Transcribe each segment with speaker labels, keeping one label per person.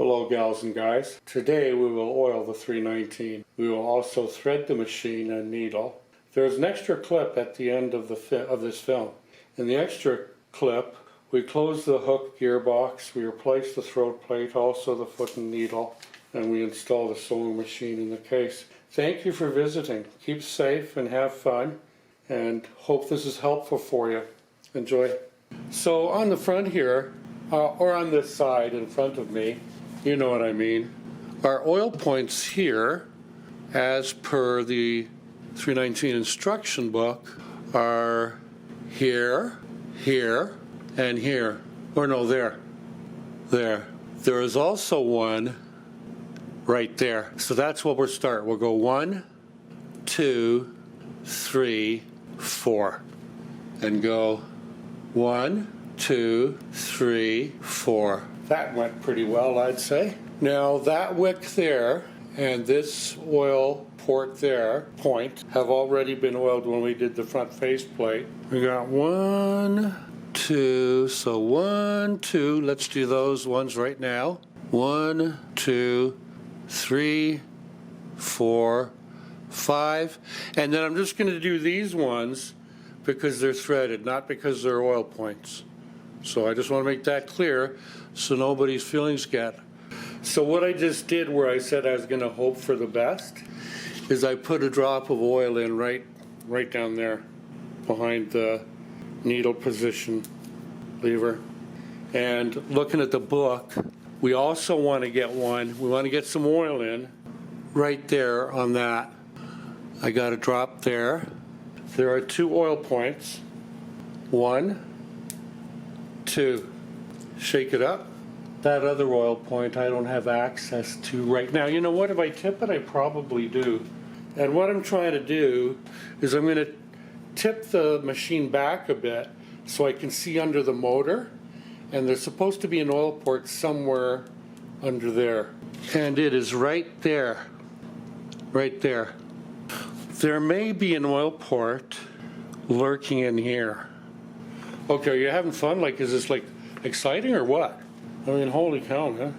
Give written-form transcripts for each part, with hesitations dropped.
Speaker 1: Hello gals and guys. Today we will oil the 319. We will also thread the machine and needle. There's an extra clip at the end of this film. In the extra clip we close the hook gearbox, we replace the throat plate, also the foot and needle, and we install the sewing machine in the case. Thank you for visiting. Keep safe and have fun, and hope this is helpful for you. Enjoy. So on the front here, or on this side in front of me, you know what I mean, our oil points here, as per the 319 instruction book, are here, here, and here. Or no, there. There. There is also one right there. So that's what we'll start. We'll go 1, 2, 3, 4. And go 1, 2, 3, 4. That went pretty well, I'd say. Now that wick there and this oil port there, point, have already been oiled when we did the front faceplate. We got 1, 2, so 1, 2, let's do those ones right now. 1, 2, 3, 4, 5, and then I'm just going to do these ones because they're threaded, not because they're oil points. So I just want to make that clear so nobody's feelings get. So what I just did where I said I was going to hope for the best is I put a drop of oil in right down there behind the needle position lever. And looking at the book, we also want to get we want to get some oil in right there on that. I got a drop there. There are 2 oil points. 1, 2. Shake it up. That other oil point I don't have access to right now. You know what, if I tip it, I probably do. And what I'm trying to do is I'm going to tip the machine back a bit so I can see under the motor, and there's supposed to be an oil port somewhere under there. And it is right there. Right there. There may be an oil port lurking in here. Okay, are you having fun? Like, is this like exciting or what? I mean, holy cow, man.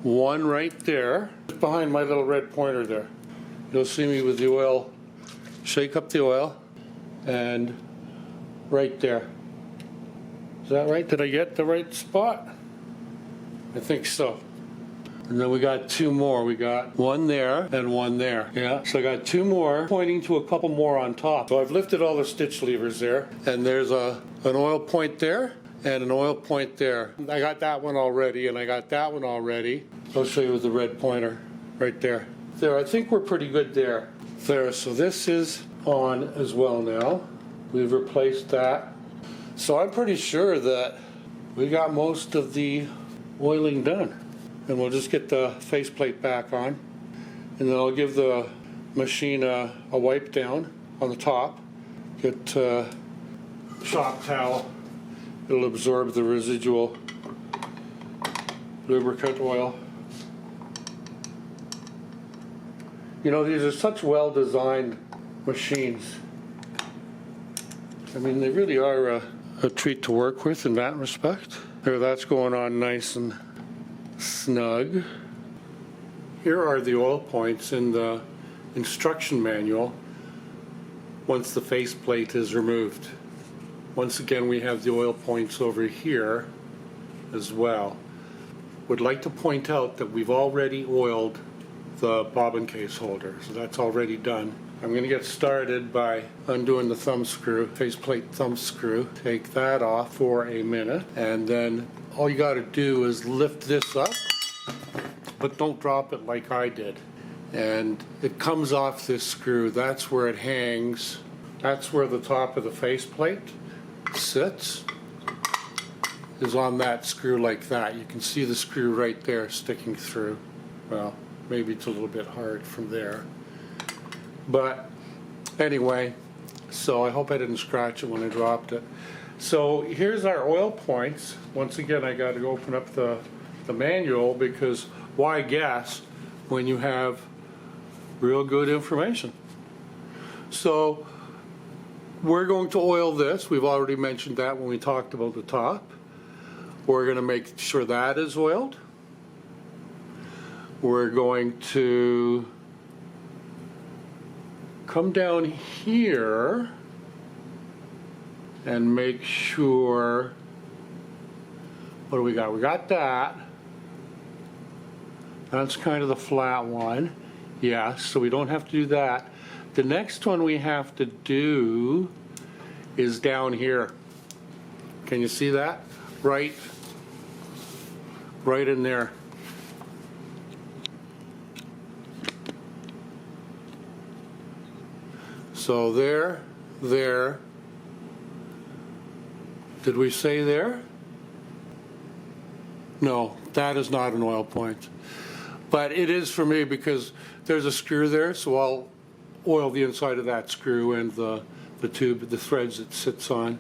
Speaker 1: 1 right there, behind my little red pointer there. You'll see me with the oil, shake up the oil, and right there. Is that right? Did I get the right spot? I think so. And then we got 2 more. We got 1 there and 1 there. Yeah, so I got 2 more, pointing to a couple more on top. So I've lifted all the stitch levers there, and there's an oil point there and an oil point there. I got that one already, and I got that one already. I'll show you with the red pointer right there. There, I think we're pretty good there. There, so this is on as well now. We've replaced that. So I'm pretty sure that we got most of the oiling done. And we'll just get the faceplate back on, and then I'll give the machine a wipe down on the top. Get a shop towel. It'll absorb the residual lubricant oil. You know, these are such well-designed machines. I mean, they really are a treat to work with in that respect. There, that's going on nice and snug. Here are the oil points in the instruction manual once the faceplate is removed. Once again, we have the oil points over here as well. Would like to point out that we've already oiled the bobbin case holder, so that's already done. I'm going to get started by undoing the thumb screw, faceplate thumb screw. Take that off for a minute, and then all you got to do is lift this up, but don't drop it like I did. And it comes off this screw. That's where it hangs. That's where the top of the faceplate sits, is on that screw like that. You can see the screw right there sticking through. Well, maybe it's a little bit hard from there. But anyway, so I hope I didn't scratch it when I dropped it. So here's our oil points. Once again, I got to open up the manual, because why guess when you have real good information? So we're going to oil this. We've already mentioned that when we talked about the top. We're going to make sure that is oiled. we're going to come down here and make sure, what do we got? We got that. That's kind of the flat one. Yeah, so we don't have to do that. The next one we have to do is down here. Can you see that? Right in there. So there. Did we say there? No, that is not an oil point. But it is for me because there's a screw there, so I'll oil the inside of that screw and the tube, the threads it sits on.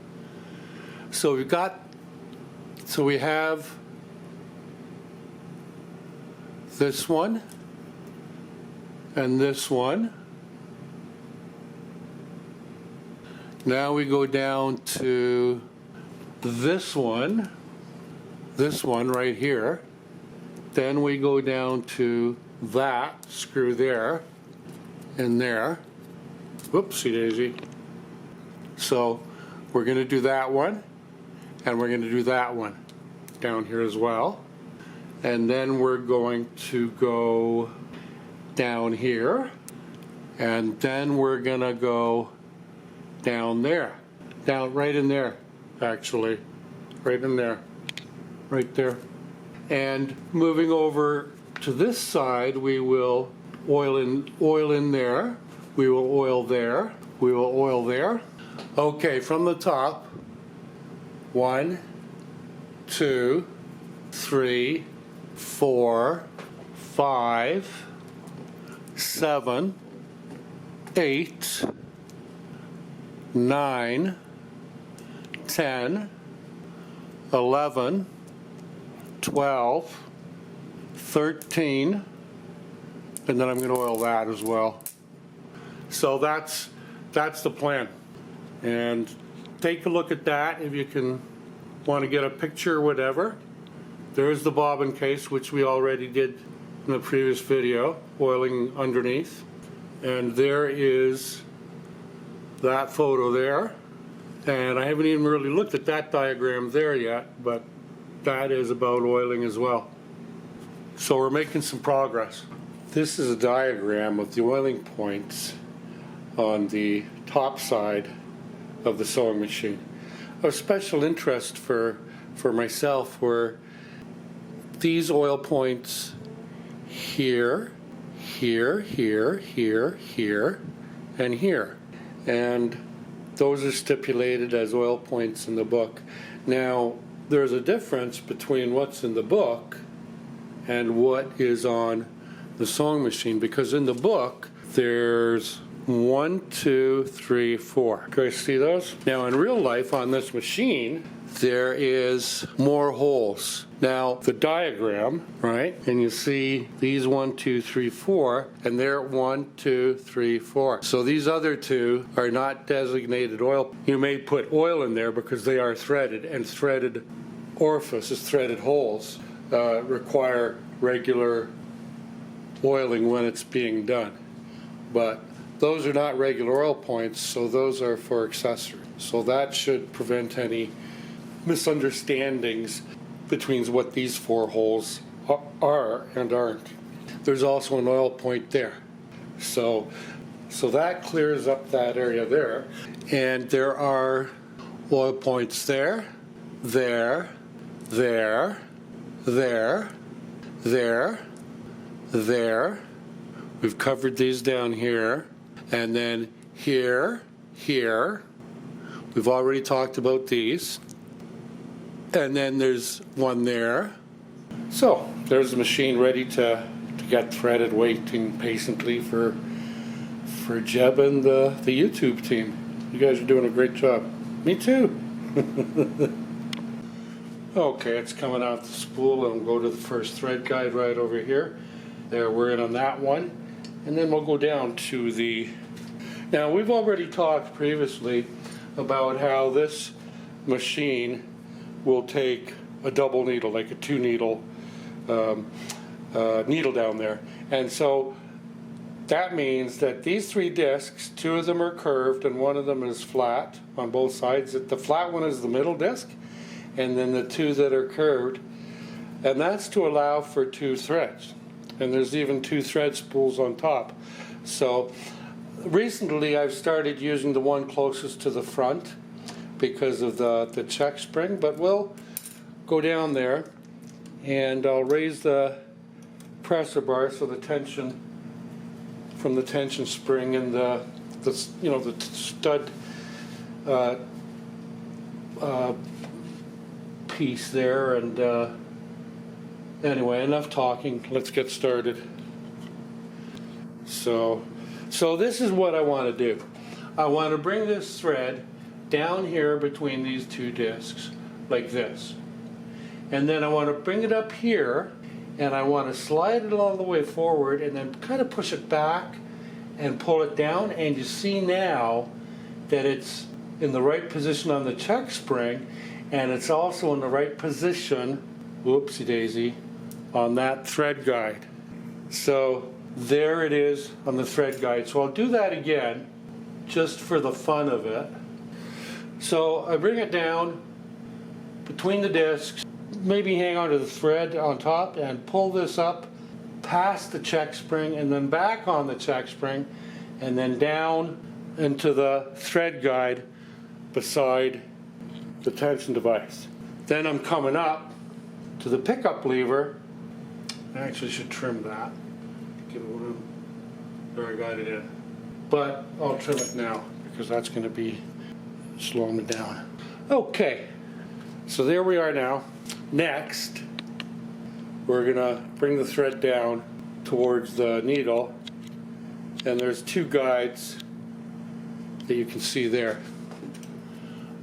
Speaker 1: So we have this one and this one. Now we go down to this one right here. Then we go down to that screw there and there. Whoopsie daisy. So we're going to do that one, and we're going to do that one down here as well. And then we're going to go down here, and then we're going to go down there. Down right in there, actually. Right in there. Right there. And moving over to this side, we will oil in there. We will oil there. We will oil there. Okay, from the top, 1, 2, 3, 4, 5, 7, 8, 9, 10, 11, 12, 13, and then I'm going to oil that as well. So that's the plan. And take a look at that if you can want to get a picture or whatever. There's the bobbin case, which we already did in the previous video, oiling underneath. And there is that photo there. And I haven't even really looked at that diagram there yet, but that is about oiling as well. So we're making some progress. This is a diagram of the oiling points on the top side of the sewing machine. Of special interest for myself were these oil points here, here, here, here, here, and here. And those are stipulated as oil points in the book. Now, there's a difference between what's in the book and what is on the sewing machine, because in the book there's 1, 2, 3, 4. Can you see those? Now in real life on this machine there is more holes. Now the diagram, right, and you see these 1, 2, 3, 4, and they're 1, 2, 3, 4. So these other two are not designated oil. You may put oil in there because they are threaded, and threaded orifices, threaded holes, require regular oiling when it's being done. But those are not regular oil points, so those are for accessories. So that should prevent any misunderstandings between what these 4 holes are and aren't. There's also an oil point there. So that clears up that area there. And there are oil points there, there, there, there, there, there. We've covered these down here. And then here, here. We've already talked about these. And then there's one there. So there's the machine ready to get threaded, waiting patiently for Jebb and the YouTube team. You guys are doing a great job. Me too. Okay, it's coming off the spool, and we'll go to the first thread guide right over here. There, we're in on that one. And then we'll go down to the... Now, we've already talked previously about how this machine will take a double needle, like a 2 needle needle down there. And so that means that these 3 discs, 2 of them are curved and 1 of them is flat on both sides. The flat one is the middle disc, and then the 2 that are curved, and that's to allow for 2 threads. And there's even 2 thread spools on top. So recently I've started using the one closest to the front because of the check spring, but we'll go down there and I'll raise the presser bar so the tension from the tension spring and the stud piece there. And anyway, enough talking, let's get started. So this is what I want to do. I want to bring this thread down here between these 2 discs like this, and then I want to bring it up here and I want to slide it all the way forward and then kind of push it back and pull it down, and you see now that it's in the right position on the check spring, and it's also in the right position, whoopsie daisy, on that thread guide. So there it is on the thread guide. So I'll do that again just for the fun of it. So I bring it down between the discs, maybe hang on to the thread on top and pull this up past the check spring and then back on the check spring and then down into the thread guide beside the tension device. Then I'm coming up to the pickup lever. I actually should trim that. Give it room. There, I got it in. But I'll trim it now because that's going to be slowing me down. Okay, so there we are now. Next, we're going to bring the thread down towards the needle, and there's 2 guides that you can see there.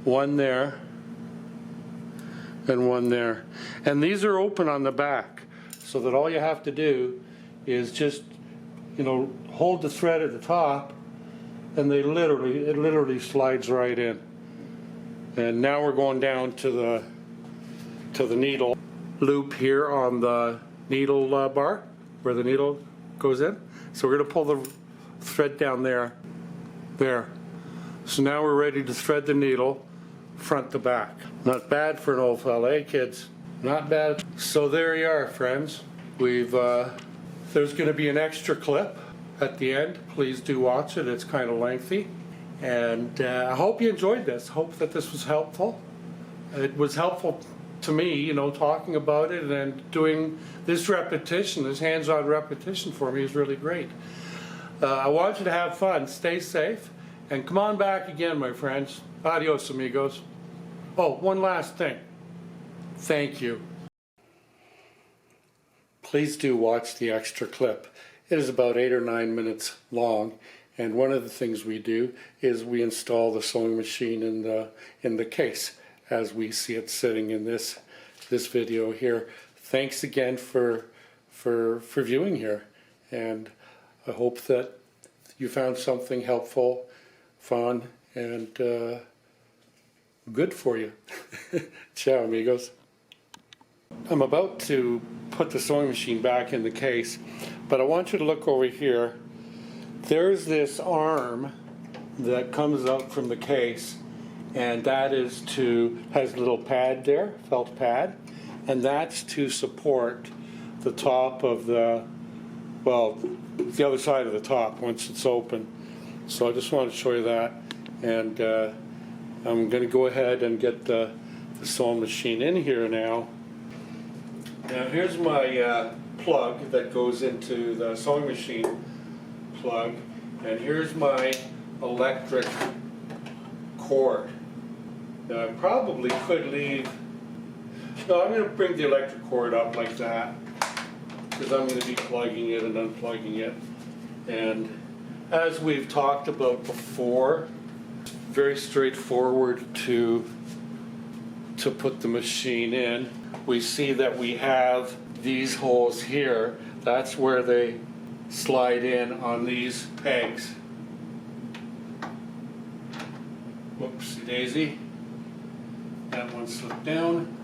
Speaker 1: One there and one there. And these are open on the back, so that all you have to do is just, hold the thread at the top, and it literally slides right in. And now we're going down to the needle loop here on the needle bar where the needle goes in. So we're going to pull the thread down there. So now we're ready to thread the needle front to back. Not bad for an old fella, eh, kids? Not bad. So there you are, friends. There's going to be an extra clip at the end. Please do watch it. It's kind of lengthy. And I hope you enjoyed this. Hope that this was helpful. It was helpful to me, talking about it and doing this repetition, this hands-on repetition for me is really great. I want you to have fun, stay safe, and come on back again, my friends. Adios, amigos. Oh, one last thing. Thank you. Please do watch the extra clip. It is about 8 or 9 minutes long, and one of the things we do is we install the sewing machine in the case as we see it sitting in this video here. Thanks again for viewing here, and I hope that you found something helpful, fun, and good for you. Ciao, amigos. I'm about to put the sewing machine back in the case, but I want you to look over here. There's this arm that comes up from the case, and that has a little pad there, felt pad, and that's to support the top of the other side of the top once it's open. So I just wanted to show you that, and I'm going to go ahead and get the sewing machine in here now. Now here's my plug that goes into the sewing machine plug, and here's my electric cord. Now I probably could leave, no, I'm going to bring the electric cord up like that because I'm going to be plugging it and unplugging it. And as we've talked about before, very straightforward to put the machine in. We see that we have these holes here. That's where they slide in on these pegs. Whoopsie daisy. That one slipped down.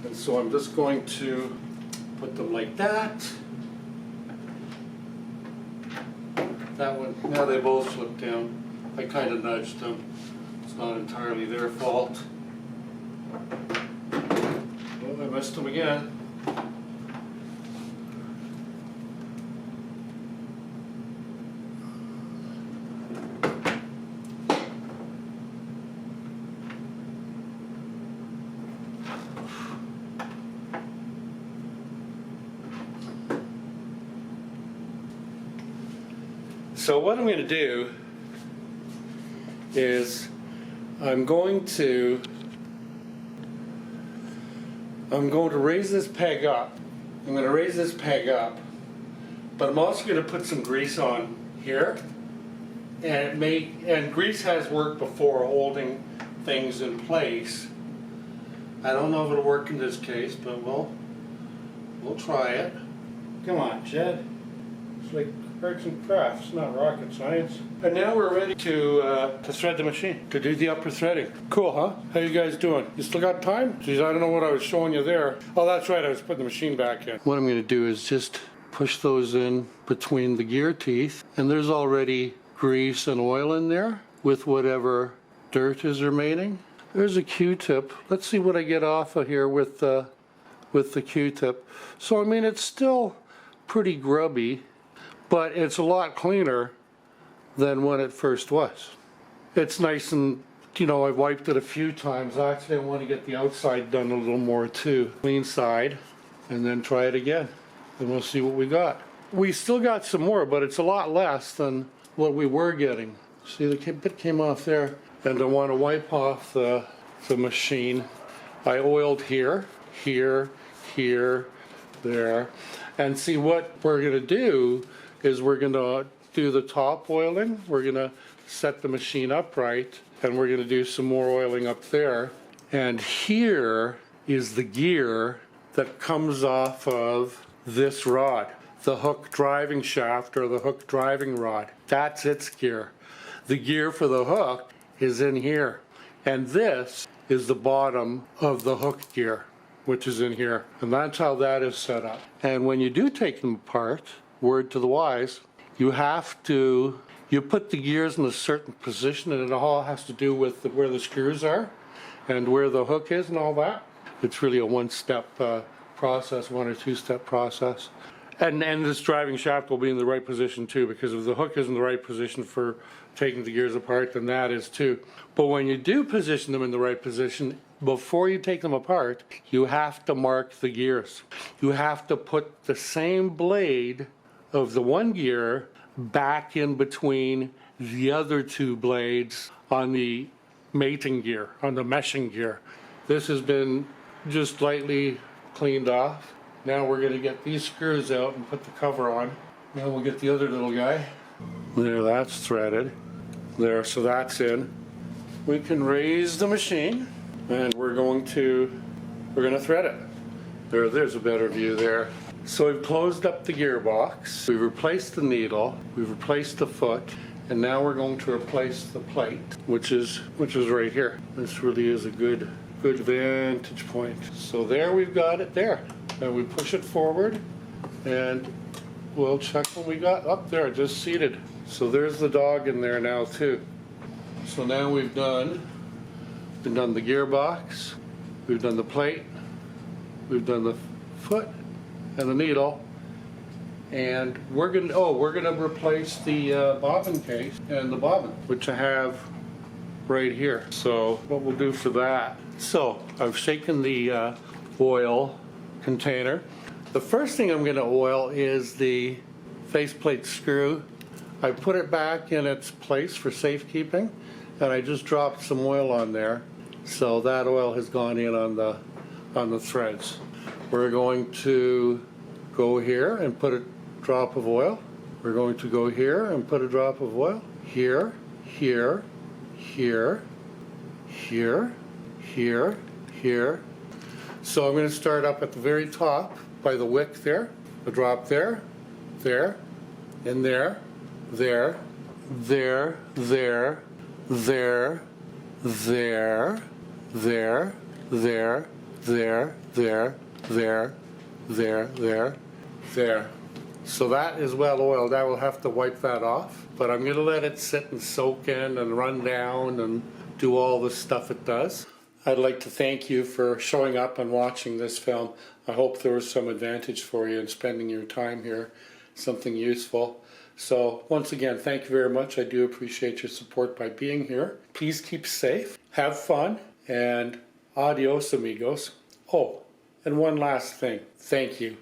Speaker 1: And so I'm just going to put them like that. That one, now they both slipped down. I kind of nudged them. It's not entirely their fault. Oh, I missed them again. So what I'm going to do is I'm going to raise this peg up. I'm going to raise this peg up, but I'm also going to put some grease on here. And grease has worked before holding things in place. I don't know if it'll work in this case, but we'll try it. Come on, Jedd. It's like arts and crafts, not rocket science. And now we're ready to thread the machine, to do the upper threading. Cool, huh? How you guys doing? You still got time? Geez, I don't know what I was showing you there. Oh, that's right, I was putting the machine back in. What I'm going to do is just push those in between the gear teeth, and there's already grease and oil in there with whatever dirt is remaining. There's a Q-tip. Let's see what I get off of here with the Q-tip. So I mean, it's still pretty grubby, but it's a lot cleaner than when it first was. It's nice, and you know, I've wiped it a few times. Actually, I want to get the outside done a little more too. Clean side, and then try it again, and we'll see what we got. We still got some more, but it's a lot less than what we were getting. See, the bit came off there, and I want to wipe off the machine. I oiled here, here, here, there, and see what we're going to do is we're going to do the top oiling. We're going to set the machine upright, and we're going to do some more oiling up there. And here is the gear that comes off of this rod, the hook driving shaft or the hook driving rod. That's its gear. The gear for the hook is in here, and this is the bottom of the hook gear, which is in here, and that's how that is set up. And when you do take them apart, word to the wise, you put the gears in a certain position, and it all has to do with where the screws are and where the hook is and all that. It's really a one-step process, one or two-step process. And this driving shaft will be in the right position too, because if the hook is in the right position for taking the gears apart, then that is too. But when you do position them in the right position, before you take them apart, you have to mark the gears. You have to put the same blade of the one gear back in between the other two blades on the mating gear, on the meshing gear. This has been just lightly cleaned off. Now we're going to get these screws out and put the cover on. Now we'll get the other little guy. There, that's threaded. There, so that's in. We can raise the machine, and we're going to thread it. There's a better view there. So we've closed up the gearbox. We've replaced the needle. We've replaced the foot, and now we're going to replace the plate, which is right here. This really is a good vantage point. So there, we've got it there. And we push it forward, and we'll check what we got up there, just seated. So there's the dog in there now too. So now we've done the gearbox, we've done the plate, we've done the foot and the needle, and we're gonna replace the bobbin case and the bobbin, which I have right here. So what we'll do for that, so I've shaken the oil container. The first thing I'm going to oil is the faceplate screw. I put it back in its place for safekeeping, and I just dropped some oil on there, so that oil has gone in on the threads. We're going to go here and put a drop of oil. We're going to go here and put a drop of oil. Here, here, here, here, here, here. So I'm going to start up at the very top by the wick there, a drop there, there, and there, there, there, there, there, there, there, there, there, there, there, there, there, there. So that is well oiled. I will have to wipe that off, but I'm going to let it sit and soak in and run down and do all the stuff it does. I'd like to thank you for showing up and watching this film. I hope there was some advantage for you in spending your time here, something useful. So once again, thank you very much. I do appreciate your support by being here. Please keep safe, have fun, and adios amigos. Oh, and one last thing. Thank you.